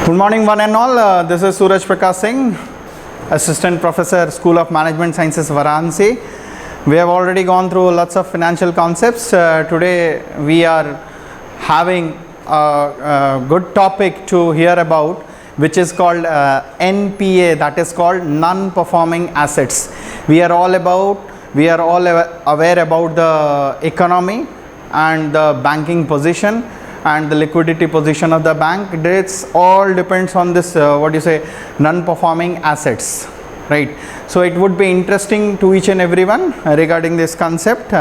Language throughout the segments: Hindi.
Good morning, one and all. This is Suraj Prakash Singh, Assistant Professor, School of Management Sciences, Varanasi. We have already gone through lots of financial concepts. Today, we are having a good topic to hear about, which is called NPA, that is called non-performing assets. We are all aware about the economy and the banking position and the liquidity position of the bank. This all depends on this non-performing assets, right? So it would be interesting to each and everyone regarding this concept.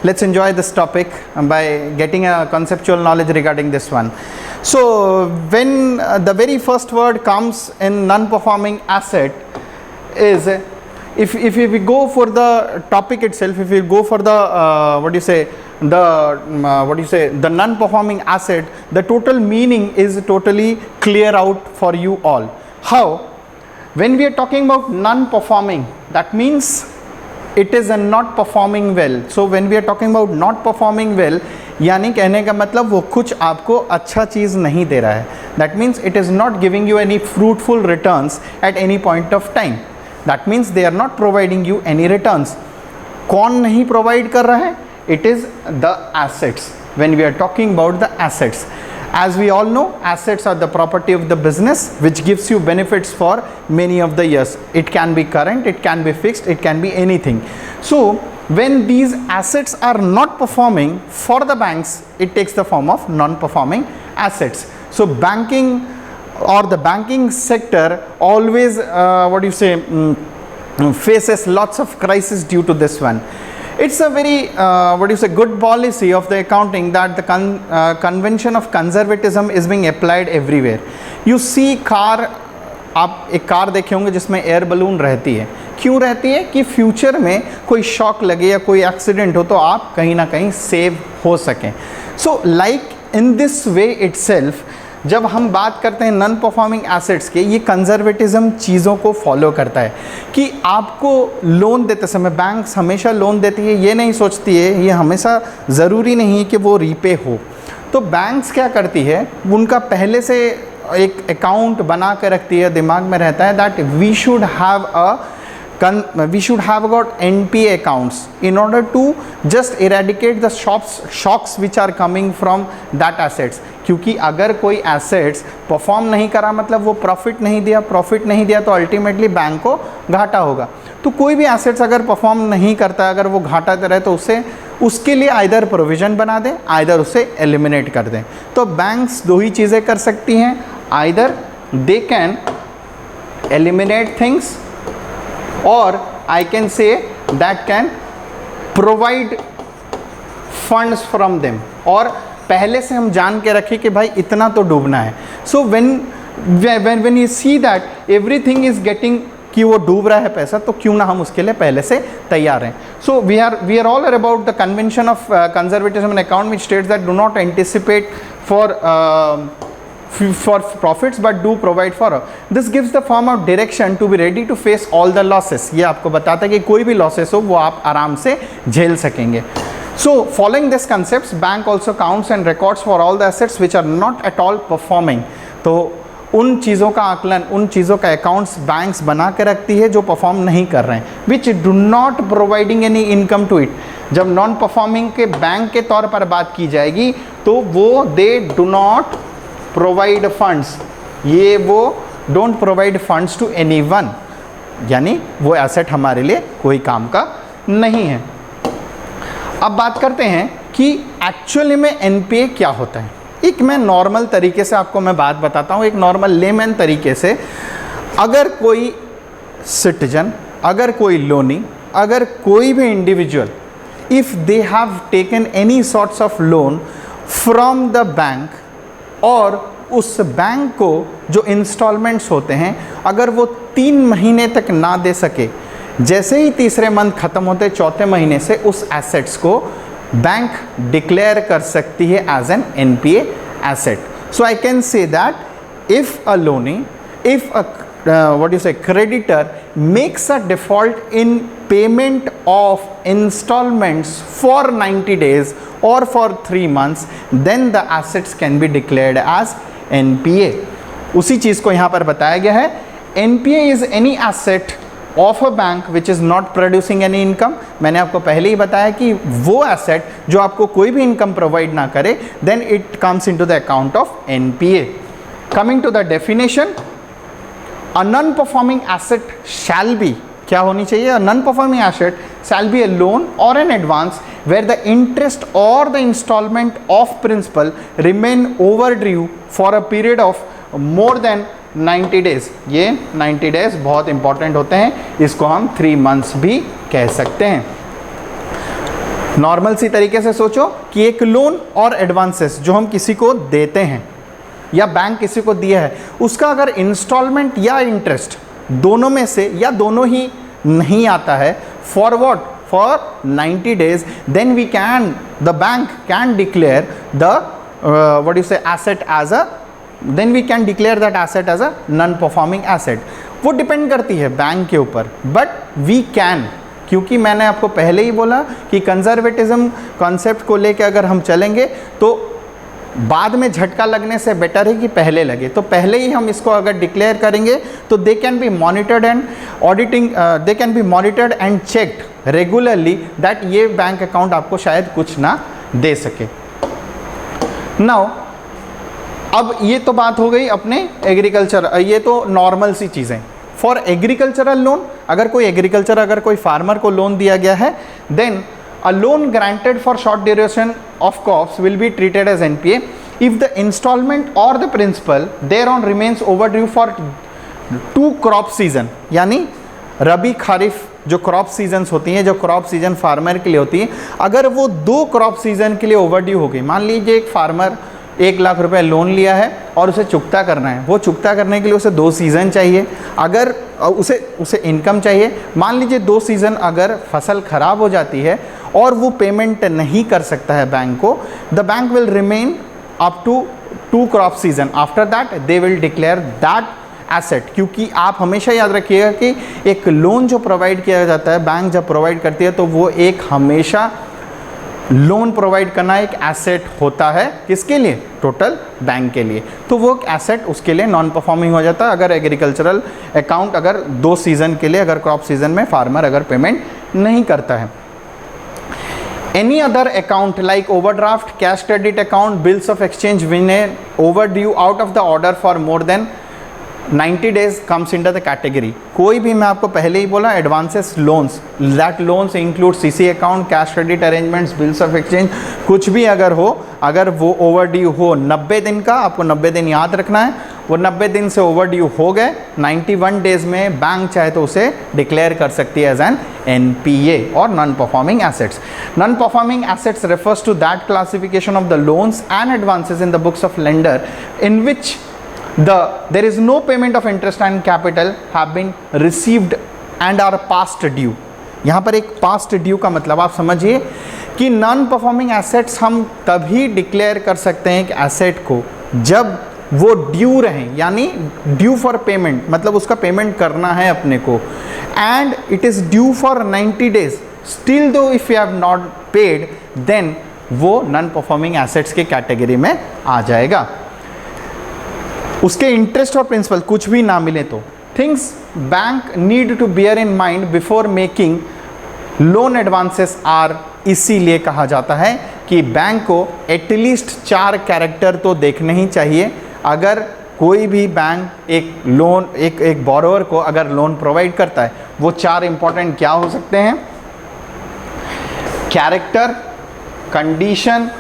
Let's enjoy this topic by getting a conceptual knowledge regarding this one. So when the very first word comes in non-performing asset is, if we go for the topic itself, if we go for the the non-performing asset, the total meaning is totally clear out for you all. How? When we are talking about non-performing, that means it is not performing well. So when we are talking about not performing well, यानी कहने का मतलब वो कुछ आपको अच्छा चीज़ नहीं दे रहा है. That means it is not giving you any fruitful returns at any point of time. That means they are not providing you any returns. कौन नहीं provide कर रहा है? It is the assets. When we are talking about the assets, as we all know, assets are the property of the business which gives you benefits for many of the years. It can be current, it can be fixed, it can be anything. So when these assets are not performing for the banks, it takes the form of non-performing assets. So banking or the banking sector always faces lots of crisis due to this one. It's a very good policy of the accounting that the convention of conservatism is being applied everywhere. You see car, आप एक कार देखे होंगे जिसमें एयर बलून रहती है. क्यों रहती है? कि फ्यूचर में कोई शॉक लगे या कोई एक्सीडेंट हो तो आप कहीं ना कहीं सेव हो सकें. So like in this way itself, जब हम बात करते हैं नॉन परफॉर्मिंग एसेट्स के, ये कंजर्वेटिज्म चीज़ों को फॉलो करता है कि आपको लोन देते समय बैंक्स हमेशा लोन देती है, ये नहीं सोचती है, ये हमेशा ज़रूरी नहीं है कि वो रीपे हो. तो बैंक्स क्या करती है, उनका पहले से एक अकाउंट बना के रखती है, दिमाग में रहता है that we should have got NPA accounts in order to just eradicate the shocks which are coming from that assets. क्योंकि अगर कोई एसेट्स परफॉर्म नहीं करा मतलब वो प्रॉफिट नहीं दिया तो अल्टीमेटली बैंक को घाटा होगा. तो कोई भी एसेट्स अगर परफॉर्म नहीं करता, अगर वो घाटा दे रहा है तो उसके लिए आइदर प्रोविज़न बना दें, आइदर उसे एलिमिनेट कर दें. तो बैंक्स दो ही चीज़ें कर सकती हैं, either they can eliminate things और I can say that can provide funds from them, और पहले से हम जान के रखें कि भाई इतना तो डूबना है. So when you see that everything is getting, कि वो डूब रहा है पैसा, तो क्यों ना हम उसके लिए पहले से तैयार हैं. So we are all about the convention of conservatism in account which states that do not anticipate for profits but do provide for. This gives the form of direction to be ready to face all the losses. ये आपको बताता है कि कोई भी losses हो वो आप आराम से झेल सकेंगे. So following this concepts, bank also counts and records for all the assets which are not at all performing. तो उन चीज़ों का आकलन, उन चीज़ों का अकाउंट्स बैंक्स बना के रखती है जो परफॉर्म नहीं कर रहे हैं, which do not providing any income to it. जब नॉन परफॉर्मिंग के बैंक के तौर पर बात की जाएगी तो वो they do not provide funds, ये वो don't provide funds to anyone, यानी वो एसेट हमारे लिए कोई काम का नहीं है. अब बात करते हैं कि एक्चुअली में एनपीए क्या होता है. एक मैं नॉर्मल तरीके से आपको मैं बात बताता हूँ, एक नॉर्मल लेमैन तरीके से. अगर कोई सिटीजन, अगर कोई लोनी, अगर कोई भी individual, if they have taken any sorts of loan from the bank, और उस बैंक को जो इंस्टॉलमेंट्स होते हैं अगर वो 3 महीने तक ना दे सके, जैसे ही तीसरे मंथ ख़त्म होते चौथे महीने से उस एसेट्स को बैंक डिक्लेयर कर सकती है as an NPA asset. So I can say that if a loanee, if a creditor makes a default in payment of installments for 90 days or for 3 months, then the assets can be declared as NPA. उसी चीज़ को यहाँ पर बताया गया है। NPA is any asset of a bank which is not producing any income. मैंने आपको पहले ही बताया कि वो एसेट जो आपको कोई भी इनकम प्रोवाइड ना करे, then it comes into the account of NPA. Coming to the definition, a non performing asset shall be, क्या होनी चाहिए? A non performing asset shall be a loan और an advance where the interest or the installment of principal remain overdue for a period of more than 90 days। ये 90 days बहुत इंपॉर्टेंट होते हैं, इसको हम 3 months भी कह सकते हैं। नॉर्मल सी तरीके से सोचो कि एक लोन और एडवांसेस जो हम किसी को देते हैं या बैंक किसी को दिया है, उसका अगर इंस्टॉलमेंट या इंटरेस्ट दोनों में से या दोनों ही नहीं आता है, for what? For 90 days, then the bank can declare the asset as a, then we can declare that asset as a non-performing asset। वो डिपेंड करती है बैंक के ऊपर, बट वी कैन, क्योंकि मैंने आपको पहले ही बोला कि कंजर्वेटिज्म कॉन्सेप्ट को लेकर अगर हम चलेंगे तो बाद में झटका लगने से बेटर है कि पहले लगे। तो पहले ही हम इसको अगर डिक्लेयर करेंगे तो they can be monitored and auditing, they can be monitored and checked regularly that ये बैंक अकाउंट आपको शायद कुछ ना दे सके। नाउ अब ये तो बात हो गई अपने एग्रीकल्चर, ये तो नॉर्मल सी चीज़ें। फॉर एग्रीकल्चरल लोन, अगर कोई फार्मर को लोन दिया गया है, then a loan granted for short duration of crops will be treated as NPA if the installment or the principal thereon remains overdue for 2 crop season। यानी रबी खरीफ जो क्रॉप सीजन्स होती हैं, जो क्रॉप सीजन फार्मर के लिए होती है, अगर वो 2 क्रॉप सीजन के लिए ओवरड्यू हो गई, मान लीजिए एक फार्मर 1 लाख रुपए लोन लिया है और उसे चुकता करना है, वो चुकता करने के लिए उसे 2 सीज़न चाहिए, अगर उसे इनकम चाहिए, मान लीजिए 2 सीज़न अगर फसल ख़राब हो जाती है और वो पेमेंट नहीं कर सकता है बैंक को, the bank will remain up to 2 crop season, after that they will declare that asset. क्योंकि आप हमेशा याद रखिएगा कि एक लोन जो प्रोवाइड किया जाता है, बैंक जब प्रोवाइड करती है तो वो एक हमेशा लोन प्रोवाइड करना एक एसेट होता है, किसके लिए? टोटल बैंक के लिए। तो वो एक एसेट उसके लिए नॉन परफॉर्मिंग हो जाता है अगर एग्रीकल्चरल अकाउंट अगर 2 सीज़न के लिए, अगर क्रॉप सीजन में फार्मर अगर पेमेंट नहीं करता है। Any other account like overdraft, cash credit account, bills of exchange win A overdue out of the order for more than 90 days comes into the category। कोई भी, मैं आपको पहले ही बोला, advances loans, that loans include CC account, cash credit arrangements, bills of exchange, कुछ भी अगर हो, अगर वो ओवरड्यू हो 90 दिन का, आपको 90 दिन याद रखना है, वो 90 दिन से ओवरड्यू हो गए, 91 डेज में बैंक चाहे तो उसे डिक्लेयर कर सकती है एज एन NPA और non performing assets. Non performing assets refers to that classification of the loans and advances in the books of lender in which there is no payment of interest and capital have been received and are past due। यहाँ पर एक past due का मतलब आप समझिए कि नॉन परफॉर्मिंग एसेट्स हम तभी डिक्लेयर कर सकते हैं कि एसेट को जब वो ड्यू रहें, यानी ड्यू फॉर पेमेंट, मतलब उसका पेमेंट करना है अपने को, and it is due for 90 days, still though if you have not paid, then वो नॉन परफॉर्मिंग एसेट्स के कैटेगरी में आ जाएगा। उसके इंटरेस्ट और प्रिंसिपल कुछ भी ना मिले तो things bank need to bear in mind before making loan advances are, इसीलिए कहा जाता है कि बैंक को एटलीस्ट 4 कैरेक्टर तो देखने ही चाहिए। अगर कोई भी बैंक एक लोन एक बोरोवर को अगर लोन प्रोवाइड करता है, वो 4 इंपॉर्टेंट क्या हो सकते हैं? Character, condition,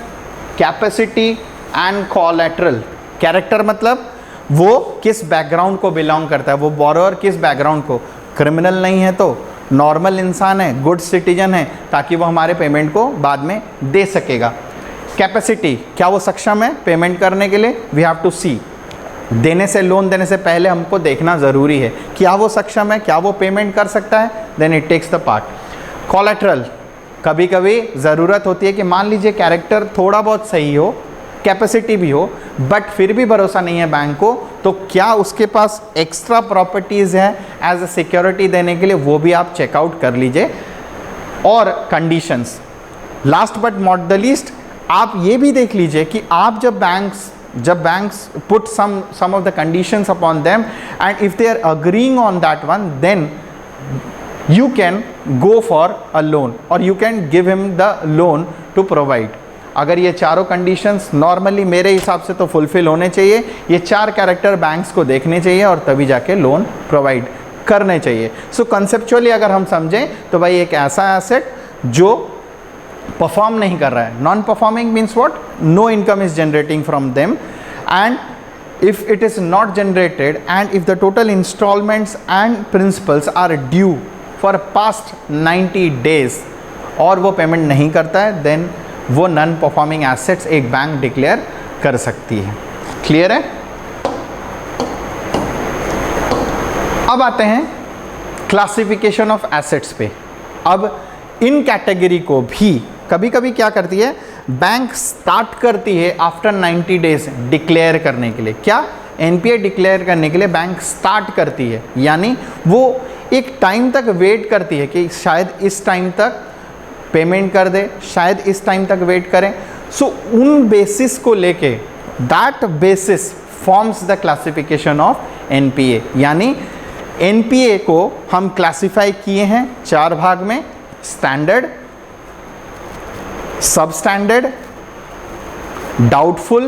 capacity and collateral. Character मतलब वो किस बैकग्राउंड को बिलोंग करता है, वो बोरोवर किस बैकग्राउंड को, क्रिमिनल नहीं है तो नॉर्मल इंसान है, गुड सिटीजन है, ताकि वो हमारे पेमेंट को बाद में दे सकेगा। कैपेसिटी, क्या वो सक्षम है पेमेंट करने के लिए? We have to see, loan देने से पहले हमको देखना ज़रूरी है क्या वो सक्षम है, क्या वो पेमेंट कर सकता है, then it takes the part. Collateral, कभी कभी ज़रूरत होती है कि मान लीजिए कैरेक्टर थोड़ा बहुत सही हो, कैपेसिटी भी हो, बट फिर भी भरोसा नहीं है बैंक को, तो क्या उसके पास एक्स्ट्रा प्रॉपर्टीज़ है एज अ सिक्योरिटी देने के लिए, वो भी आप चेकआउट कर लीजिए। और conditions, last but not the least, आप ये भी देख लीजिए कि आप जब बैंक जब banks put some of the conditions upon them and if they are agreeing on that one, then you can go for a loan or you can give him the loan to provide. अगर ये चारों कंडीशंस नॉर्मली मेरे हिसाब से तो फुलफिल होने चाहिए, ये 4 कैरेक्टर बैंक्स को देखने चाहिए और तभी जाके लोन प्रोवाइड करने चाहिए. सो कंसेप्चुअली अगर हम समझें तो भाई एक ऐसा एसेट जो परफॉर्म नहीं कर रहा है, non performing means what, no income is generating from them, and if it is not generated and if the total installments and principals are due for past 90 days और वो पेमेंट नहीं करता है, देन वो नॉन परफॉर्मिंग एसेट्स एक बैंक डिक्लेयर कर सकती है. क्लियर है? अब आते हैं क्लासिफिकेशन ऑफ एसेट्स पे. अब इन कैटेगरी को भी कभी कभी क्या करती है, बैंक स्टार्ट करती है आफ्टर 90 डेज डिक्लेयर करने के लिए. क्या? एनपीए डिक्लेयर करने के लिए बैंक स्टार्ट करती है, यानी वो एक टाइम तक वेट करती है कि शायद इस टाइम तक पेमेंट कर दे, शायद इस टाइम तक वेट करें. सो उन बेसिस को लेके that basis forms the classification of NPA. यानी एनपीए को हम क्लासिफाई किए हैं 4 भाग में, standard, substandard, doubtful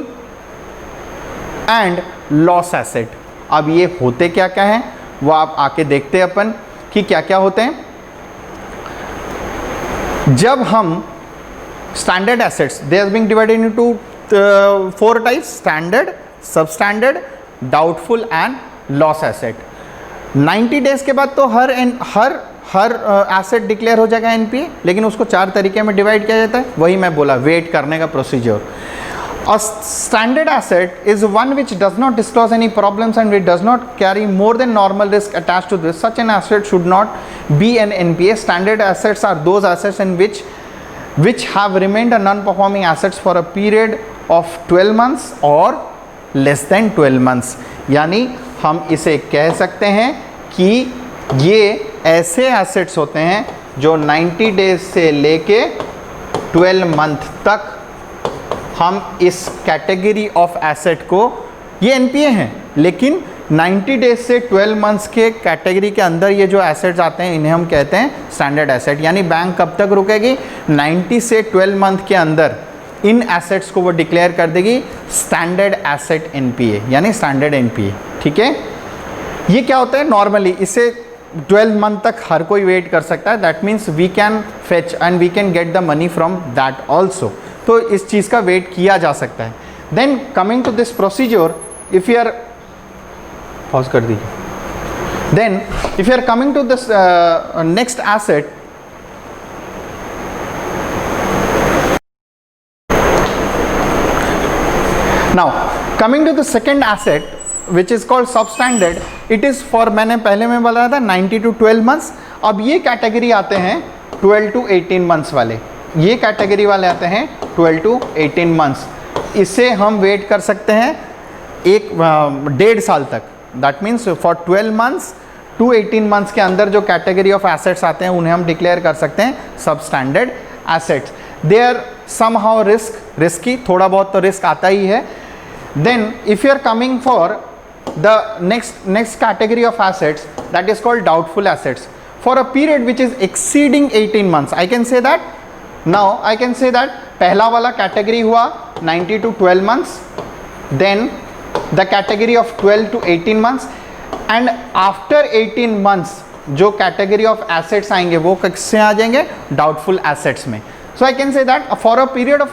and loss asset. अब ये होते क्या क्या हैं वो आप आके देखते हैं अपन कि क्या क्या होते हैं. जब हम standard assets, they are being divided into 4 types, standard, substandard, doubtful and loss asset. 90 days के बाद तो हर एसेट डिक्लेयर हो जाएगा एनपीए, लेकिन उसको 4 तरीके में डिवाइड किया जाता है. वही मैं बोला, वेट करने का procedure. A standard asset is one which does not disclose any problems and it does not carry more than normal risk attached to this. Such an asset should not be an NPA. Standard assets are those assets in which have remained a non-performing assets for a period of 12 months or less than 12 months. यानी हम इसे कह सकते हैं कि ये ऐसे assets होते हैं जो 90 डेज से लेके 12 मंथ तक हम इस कैटेगरी ऑफ एसेट को, ये एनपीए हैं, लेकिन 90 डेज से 12 मंथ्स के कैटेगरी के अंदर ये जो एसेट्स आते हैं इन्हें हम कहते हैं स्टैंडर्ड एसेट. यानी बैंक कब तक रुकेगी? 90 से 12 मंथ के अंदर इन एसेट्स को वो डिक्लेयर कर देगी स्टैंडर्ड एसेट एनपीए, यानी स्टैंडर्ड एनपीए. ठीक है? ये क्या होता है नॉर्मली, इसे 12 मंथ तक हर कोई वेट कर सकता है. That means we can fetch and we can get the money from that also. तो इस चीज़ का वेट किया जा सकता है. Then coming to this procedure, if you are, pause कर दीजिए. Then if you are coming to this next asset, now coming to the second asset which is called substandard. It is for, मैंने पहले में बताया था 90 to 12 मंथ्स. अब ये कैटेगरी आते हैं 12 to 18 मंथ्स वाले. ये कैटेगरी वाले आते हैं 12 to 18 मंथ्स. इसे हम वेट कर सकते हैं 1.5 साल तक. That means for 12 months to 18 months के अंदर जो कैटेगरी ऑफ एसेट्स आते हैं उन्हें हम डिक्लेयर कर सकते हैं substandard assets. They are somehow risky, थोड़ा बहुत तो रिस्क आता ही है. Then if you are coming for the next category of assets, that is called doubtful assets. For a period which is exceeding 18 months, I can say that, now I can say that पहला वाला कैटेगरी हुआ 90 to 12 months, then the category of 12 to 18 months, and after 18 months जो कैटेगरी ऑफ एसेट्स आएंगे वो किससे आ जाएंगे? डाउटफुल एसेट्स में. So I can say that for a period of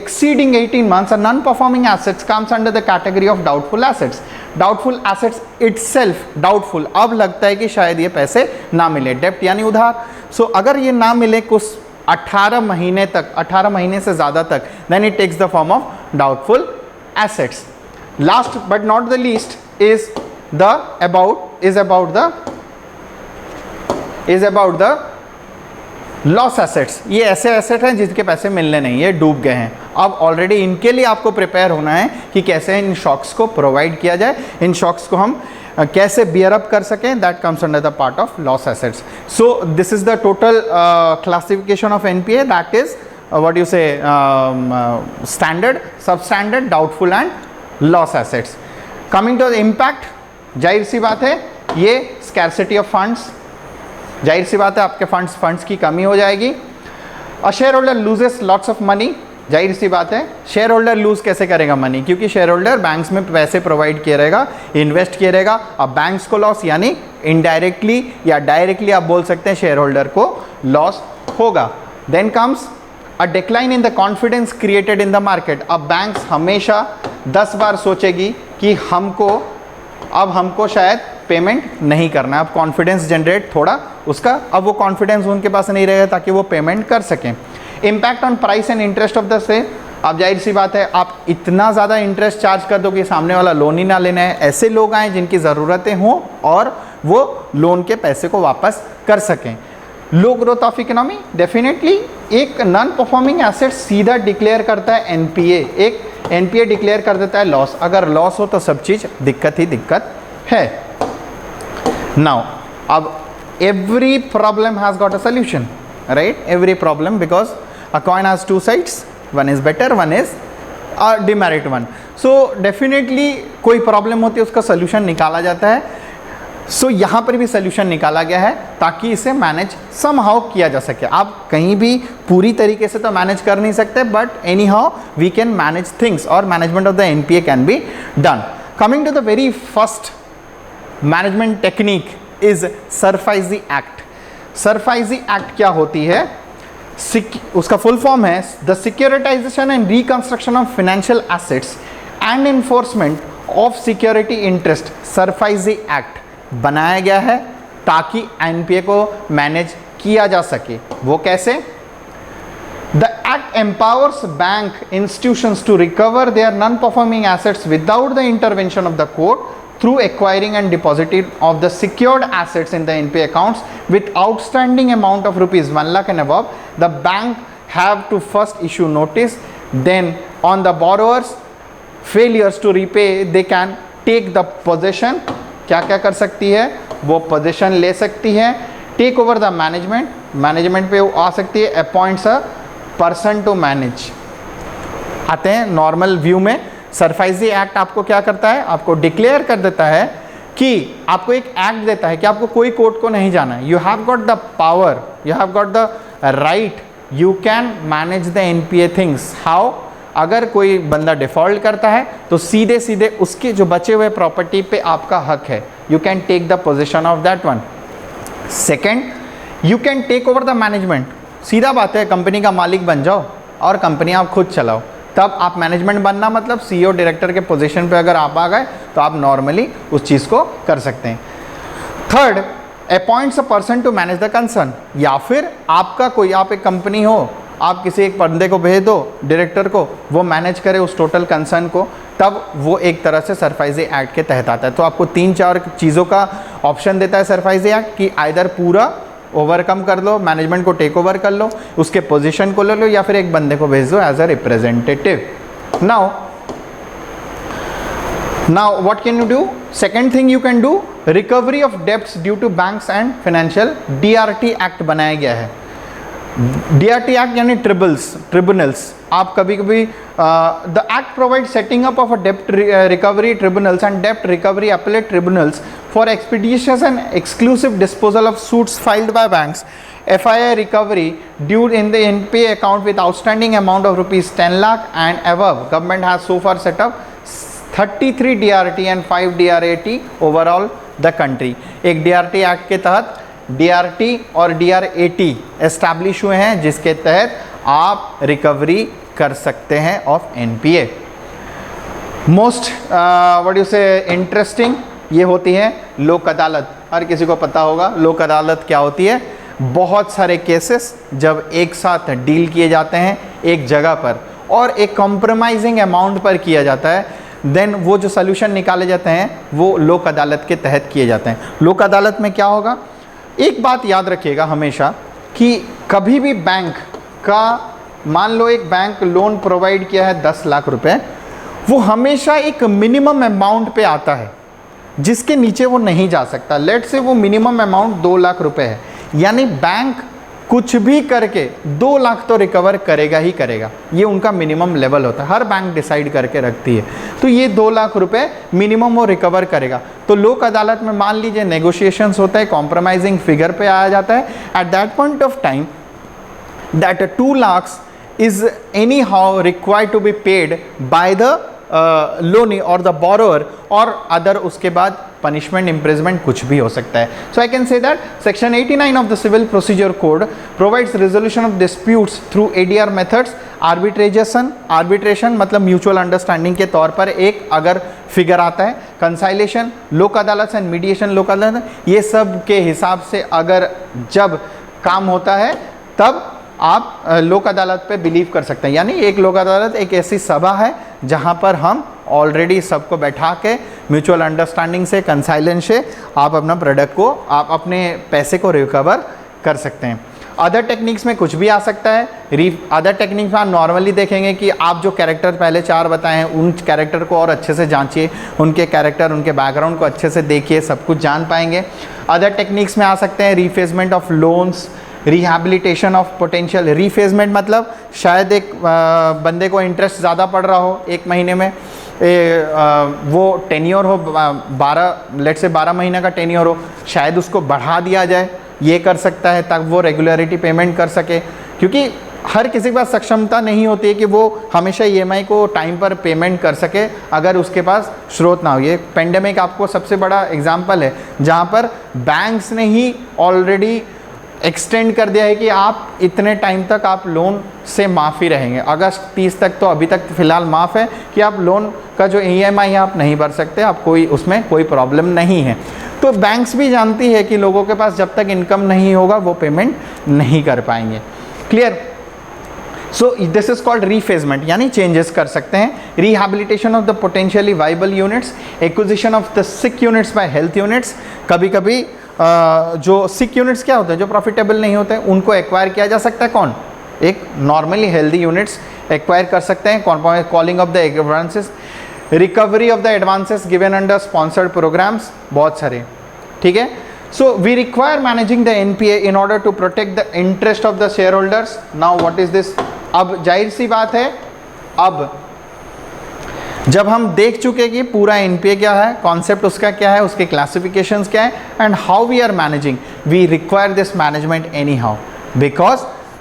exceeding 18 months a non-performing assets comes under the category of doubtful assets. Doubtful assets itself doubtful, अब लगता है कि शायद ये पैसे ना मिले, डेप्ट यानी उधार. So अगर ये ना मिले कुछ 18 महीने तक, 18 महीने से ज़्यादा तक, then it takes the form of doubtful assets. Last but not the least is about the loss assets. ये ऐसे एसेट हैं जिनके पैसे मिलने नहीं, ये डूब गए हैं. अब ऑलरेडी इनके लिए आपको प्रिपेयर होना है कि कैसे इन शॉक्स को प्रोवाइड किया जाए, इन शॉक्स को हम कैसे बियर अप कर सकें. That comes under the part of loss assets. So this is the total classification of NPA, that is what you say, standard, substandard, doubtful and loss assets. Coming to the impact, जाहिर सी बात है ये स्कैर्सिटी ऑफ फंड्स, जाहिर सी बात है आपके फंड्स की कमी हो जाएगी। A share holder loses lots of money, जाहिर सी बात है शेयर होल्डर लूज कैसे करेगा मनी, क्योंकि शेयर होल्डर बैंक्स में पैसे प्रोवाइड किया रहेगा, इन्वेस्ट किया रहेगा। अब बैंक्स को लॉस यानी इनडायरेक्टली या डायरेक्टली आप बोल सकते हैं शेयर होल्डर को लॉस होगा। Then comes a decline in the confidence created in the market. अब बैंक्स हमेशा 10 बार सोचेगी कि हमको शायद पेमेंट नहीं करना है। अब कॉन्फिडेंस जनरेट थोड़ा उसका, अब वो कॉन्फिडेंस उनके पास नहीं रहेगा ताकि वो पेमेंट कर सकें। Impact on price and interest of the sale, अब जाहिर सी बात है आप इतना ज़्यादा इंटरेस्ट चार्ज कर दो कि सामने वाला लोन ही ना लेना है। ऐसे लोग आए जिनकी ज़रूरतें हों और वो लोन के पैसे को वापस कर सकें। लो ग्रोथ ऑफ इकोनॉमी, डेफिनेटली एक नॉन परफॉर्मिंग एसेट सीधा डिक्लेयर करता है एनपीए, एक एनपीए डिक्लेयर कर देता है लॉस। अगर लॉस हो तो सब चीज़ दिक्कत ही दिक्कत है। नाउ अब every problem has got a solution, right? Every problem, because a coin has two sides, one is better, one is a demerit one. So definitely कोई प्रॉब्लम होती है उसका सोल्यूशन निकाला जाता है। सो यहाँ पर भी सोल्यूशन निकाला गया है ताकि इसे मैनेज समहाउ किया जा सके। आप कहीं भी पूरी तरीके से तो मैनेज कर नहीं सकते, but anyhow we can manage things और management of the NPA can be done. Coming to the very first management technique is SARFAESI act. SARFAESI act क्या होती है? उसका फुल फॉर्म है the securitisation and reconstruction of financial assets and enforcement of security interest. SARFAESI act बनाया गया है ताकि एनपीए को मैनेज किया जा सके। वो कैसे? The act empowers bank institutions to recover their non performing assets without the intervention of the court through acquiring and depositing of the secured assets in the NPA accounts with outstanding amount of rupees 1 lakh and above. The bank have to first issue notice, then on the borrowers failures to repay they can take the possession. क्या क्या कर सकती है वो? पोजेशन ले सकती है, टेक ओवर द मैनेजमेंट पे आ सकती है, appoints a person to manage. आते हैं नॉर्मल व्यू में। सरफाइजी एक्ट आपको क्या करता है? आपको डिक्लेयर कर देता है कि आपको एक एक्ट देता है कि आपको कोई कोर्ट को नहीं जाना है। You have got the power, you have got the right, you can manage the NPA things. How? अगर कोई बंदा डिफॉल्ट करता है तो सीधे सीधे उसके जो बचे हुए प्रॉपर्टी पे आपका हक है। You can take the position of that one. Second, you can take over the management. सीधा बात है, कंपनी का मालिक बन जाओ और कंपनी आप खुद चलाओ। तब आप मैनेजमेंट बनना मतलब सीईओ डायरेक्टर के पोजीशन पे अगर आप आ गए तो आप नॉर्मली उस चीज़ को कर सकते हैं। Third, appoints a person to manage the concern. या फिर आपका कोई, आप एक कंपनी हो, आप किसी एक बंदे को भेज दो डायरेक्टर को, वो मैनेज करे उस टोटल कंसर्न को, तब वो एक तरह से सरफाइजी एक्ट के तहत आता है। तो आपको 3-4 चीज़ों का ऑप्शन देता है सरफाइजी एक्ट कि आइदर पूरा ओवरकम कर लो, मैनेजमेंट को टेक ओवर कर लो, उसके पोजीशन को ले लो, या फिर एक बंदे को भेज दो as a representative. Now what can you do? Second thing you can do, recovery of debts due to banks and financial. DRT act बनाया गया है। डीआरटी एक्ट यानी ट्रिब्यूनल्स। आप कभी कभी the act provide setting up of a डेब्ट रिकवरी ट्रिब्यूनल्स एंड डेब्ट recovery appellate tribunals for expeditious and exclusive disposal of suits filed by banks. FII recovery due in the NPA account with outstanding amount of rupees 10 lakh and above. Government has so far set up 33 DRT and 5 DRAT overall the country. एक DRT एक्ट के तहत DRT और DRAT एस्टैब्लिश हुए हैं जिसके तहत आप रिकवरी कर सकते हैं of NPA. Most what you से इंटरेस्टिंग ये होती है लोक अदालत। हर किसी को पता होगा लोक अदालत क्या होती है। बहुत सारे केसेस जब एक साथ डील किए जाते हैं एक जगह पर और एक कॉम्प्रोमाइजिंग अमाउंट पर किया जाता है, देन वो जो सोल्यूशन निकाले जाते हैं वो लोक अदालत के तहत किए जाते हैं। लोक अदालत में क्या होगा? एक बात याद रखिएगा हमेशा कि कभी भी बैंक का, मान लो एक बैंक लोन प्रोवाइड किया है 10 लाख रुपए, वो हमेशा एक मिनिमम अमाउंट पे आता है जिसके नीचे वो नहीं जा सकता। लेट से वो मिनिमम अमाउंट 2 लाख रुपए है, यानी बैंक कुछ भी करके 2 लाख तो रिकवर करेगा ही करेगा, ये उनका मिनिमम लेवल होता है, हर बैंक डिसाइड करके रखती है। तो ये 2 लाख रुपए मिनिमम वो रिकवर करेगा। तो लोक अदालत में मान लीजिए नेगोशिएशंस होता है, कॉम्प्रोमाइजिंग फिगर पे आया जाता है, at that point of time that 2 lakhs is anyhow required to be paid by the loanee or the borrower और अदर उसके बाद punishment, imprisonment कुछ भी हो सकता है। So I can say that section 89 of the civil procedure code provides resolution of disputes through ADR methods, arbitration मतलब mutual understanding के तौर पर एक अगर फिगर आता है, कंसाइलेशन, लोक अदालत एंड मीडिएशन लोक अदालत, ये सब के हिसाब से अगर जब काम होता है तब आप लोक अदालत पे बिलीव कर सकते हैं। यानी एक लोक अदालत एक ऐसी सभा है जहां पर हम ऑलरेडी सबको बैठा के म्यूचुअल अंडरस्टैंडिंग से, कंसाइलेशन से आप अपना प्रोडक्ट को, आप अपने पैसे को रिकवर कर सकते हैं। अदर टेक्निक्स में कुछ भी आ सकता है। अदर टेक्निक्स में आप नॉर्मली देखेंगे कि आप जो कैरेक्टर पहले 4 बताए हैं उन कैरेक्टर को और अच्छे से जांचिए, उनके कैरेक्टर, उनके बैकग्राउंड को अच्छे से देखिए, सब कुछ जान पाएंगे। अदर टेक्निक्स में आ सकते हैं rephasement of loans, rehabilitation of potential. Rephasement मतलब शायद एक बंदे को इंटरेस्ट ज़्यादा पड़ रहा हो 1 महीने में, वो टेन्योर हो 12 महीने का टेन्योर हो, शायद उसको बढ़ा दिया जाए, ये कर सकता है ताकि वो रेगुलरिटी पेमेंट कर सके। क्योंकि हर किसी के पास सक्षमता नहीं होती है कि वो हमेशा EMI को टाइम पर पेमेंट कर सके अगर उसके पास स्रोत ना हो। ये पेंडेमिक आपको सबसे बड़ा एग्जाम्पल है जहाँ पर बैंक्स ने ही ऑलरेडी एक्सटेंड कर दिया है कि आप इतने टाइम तक आप लोन से माफ़ी रहेंगे। अगस्त 30 तक तो अभी तक फ़िलहाल माफ़ है कि आप लोन का जो EMI है आप नहीं भर सकते, आप उसमें कोई प्रॉब्लम नहीं है। तो बैंक्स भी जानती है कि लोगों के पास जब तक इनकम नहीं होगा वो पेमेंट नहीं कर पाएंगे। Clear? So this is called rephasement, यानी चेंजेस कर सकते हैं। Rehabilitation of the potentially viable units, acquisition of the sick units by health units. कभी कभी जो सिक यूनिट्स क्या होते हैं, जो प्रॉफिटेबल नहीं होते हैं, उनको एक्वायर किया जा सकता है। कौन? एक नॉर्मली हेल्दी यूनिट्स एक्वायर कर सकते हैं। Calling of the advances, recovery of the advances given under sponsored programmes, बहुत सारे। ठीक है। So we require managing the NPA in order to protect the interest of the share holders. Now what is this? अब जाहिर सी बात है, अब जब हम देख चुके कि पूरा NPA क्या है, कॉन्सेप्ट उसका क्या है, उसके क्लासिफिकेशंस क्या है, and how we are managing, we require this management anyhow, because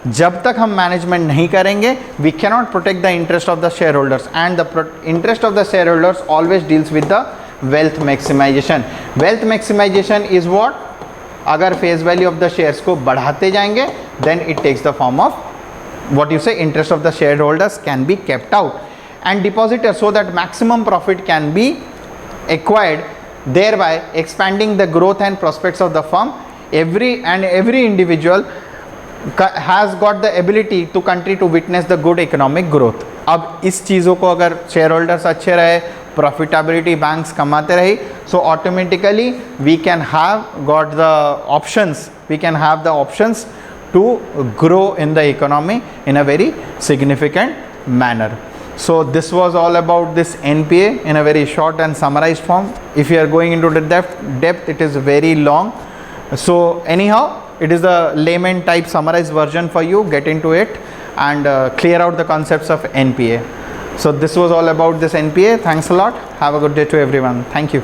जब तक हम मैनेजमेंट नहीं करेंगे we cannot protect the interest of the share holders, and the interest of the share holders always deals with the wealth maximisation. Wealth maximisation is what? अगर face value of the shares को बढ़ाते जाएंगे then it takes the form of what you say, interest of the shareholders can be kept out and deposited so that maximum profit can be acquired, thereby expanding the growth and prospects of the firm. Every individual has got the ability to country to witness the good economic growth. अब इस चीज़ों को अगर शेयर होल्डर्स अच्छे रहे, प्रॉफिटेबिलिटी बैंक्स कमाते रहे, so automatically we can have got the options, we can have the options to grow in the economy in a very significant manner. So this was all about this NPA in a very short and summarized form. If you are going into the depth it is very long. So anyhow, it is the layman type summarized version for you. Get into it and clear out the concepts of NPA. So this was all about this NPA. Thanks a lot. Have a good day to everyone. Thank you.